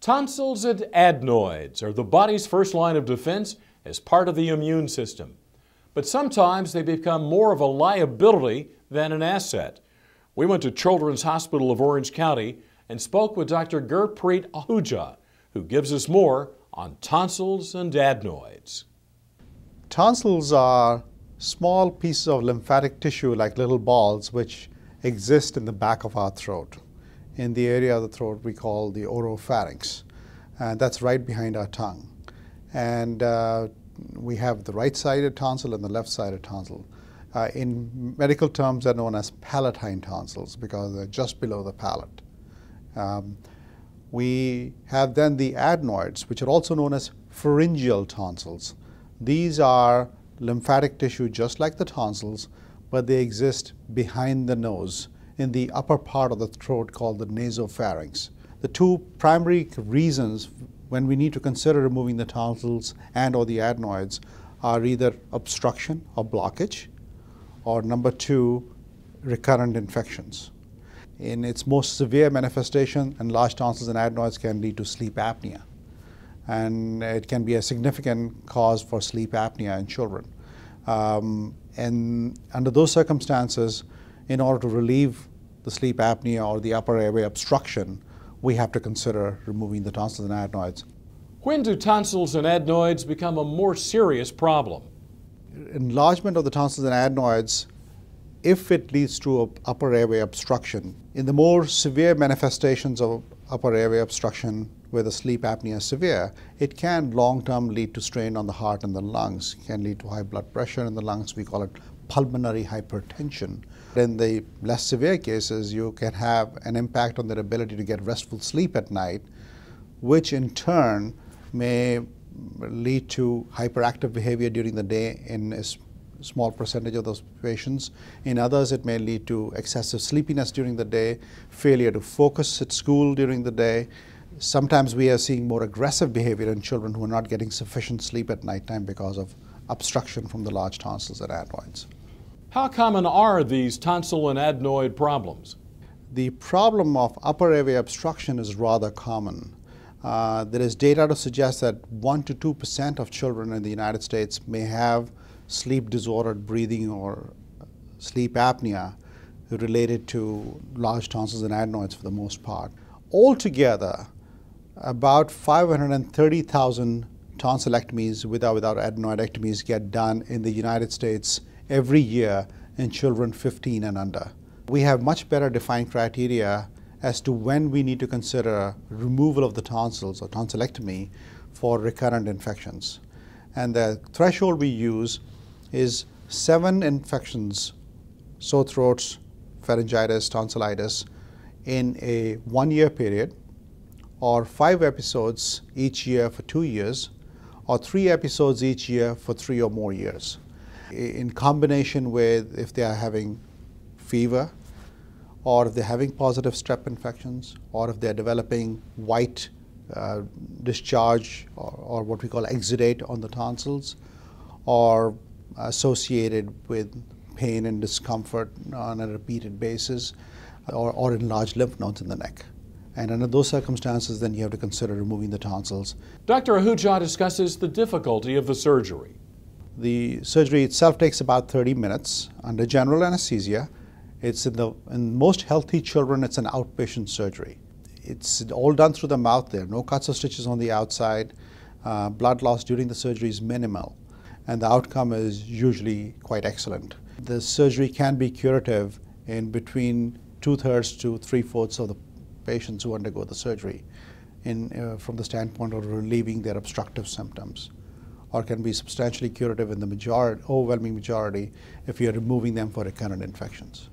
Tonsils and adenoids are the body's first line of defense as part of the immune system. But sometimes they become more of a liability than an asset. We went to Children's Hospital of Orange County and spoke with Dr. Gurpreet Ahuja, who gives us more on tonsils and adenoids. Tonsils are small pieces of lymphatic tissue like little balls which exist in the back of our throat. In the area of the throat we call the oropharynx, and that's right behind our tongue. And we have the right-sided tonsil and the left-sided tonsil. In medical terms, they're known as palatine tonsils because they're just below the palate. We have then the adenoids, which are also known as pharyngeal tonsils. These are lymphatic tissue just like the tonsils, but they exist behind the nose in the upper part of the throat called the nasopharynx. The two primary reasons when we need to consider removing the tonsils and or the adenoids are either obstruction or blockage, or number two, recurrent infections. In its most severe manifestation, enlarged tonsils and adenoids can lead to sleep apnea. And it can be a significant cause for sleep apnea in children. And under those circumstances, in order to relieve the sleep apnea or the upper airway obstruction, we have to consider removing the tonsils and adenoids. When do tonsils and adenoids become a more serious problem? Enlargement of the tonsils and adenoids, if it leads to upper airway obstruction, in the more severe manifestations of upper airway obstruction where the sleep apnea is severe, it can long-term lead to strain on the heart and the lungs. It can lead to high blood pressure in the lungs. We call it pulmonary hypertension. In the less severe cases, you can have an impact on their ability to get restful sleep at night, which in turn may lead to hyperactive behavior during the day in a small percentage of those patients. In others, it may lead to excessive sleepiness during the day, failure to focus at school during the day. Sometimes we are seeing more aggressive behavior in children who are not getting sufficient sleep at nighttime because of obstruction from the large tonsils and adenoids. How common are these tonsil and adenoid problems? The problem of upper airway obstruction is rather common. There is data to suggest that 1 to 2% of children in the United States may have sleep disordered breathing or sleep apnea related to large tonsils and adenoids for the most part. Altogether, about 530,000 tonsillectomies with or without adenoidectomies get done in the United States every year in children 15 and under. We have much better defined criteria as to when we need to consider removal of the tonsils or tonsillectomy for recurrent infections. And the threshold we use is 7 infections, sore throats, pharyngitis, tonsillitis, in a 1-year period, or 5 episodes each year for 2 years, or 3 episodes each year for 3 or more years. In combination with if they are having fever, or if they're having positive strep infections, or if they're developing white discharge or what we call exudate on the tonsils, or associated with pain and discomfort on a repeated basis, or enlarged lymph nodes in the neck. And under those circumstances, then you have to consider removing the tonsils. Dr. Ahuja discusses the difficulty of the surgery. The surgery itself takes about 30 minutes under general anesthesia. It's in most healthy children, it's an outpatient surgery. It's all done through the mouth. There are no cuts or stitches on the outside. Blood loss during the surgery is minimal, and the outcome is usually quite excellent. The surgery can be curative in between 2/3 to 3/4 of the patients who undergo the surgery from the standpoint of relieving their obstructive symptoms, or can be substantially curative in the overwhelming majority if you're removing them for recurrent infections.